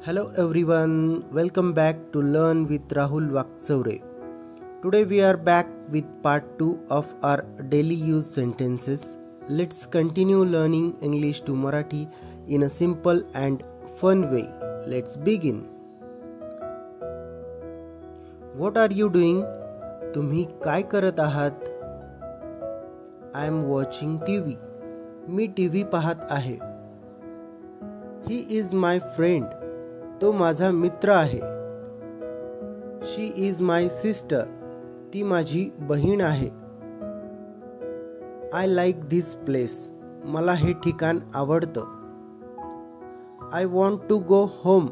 Hello everyone, welcome back to Learn with Rahul Vaktsavre. Today we are back with part 2 of our daily use sentences. Let's continue learning English to Marathi in a simple and fun way. Let's begin. What are you doing? तुम्ही काय करत आहात? I am watching TV. Me TV पाहत आहे. He is my friend. तो माझा मित्र आहे. She is my sister. ती माझी बहीण आहे. I like this place. मला हे ठिकाण आवडतं. I want to go home.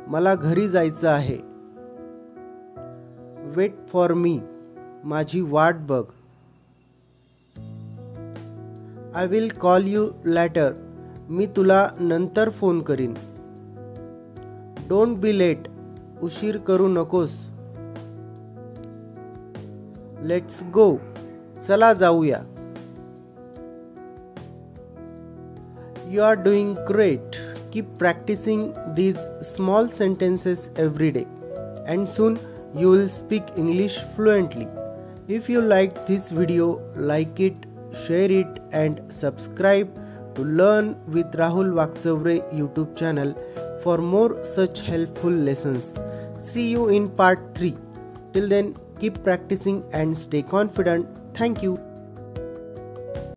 मला घरी जायचं आहे. Wait for me. माझी वाट बघ. I will call you later. मी तुला नंतर फोन करीन. Don't be late. उशीर करू नकोस. Let's go. चला जाऊया. You are doing great. Keep practicing these small sentences every day, and soon you will speak English fluently. If you liked this video, like it, share it, and subscribe to Learn with Rahul Vaktsavre YouTube channel for more such helpful lessons. See you in part 3. Till then, keep practicing and stay confident. Thank you.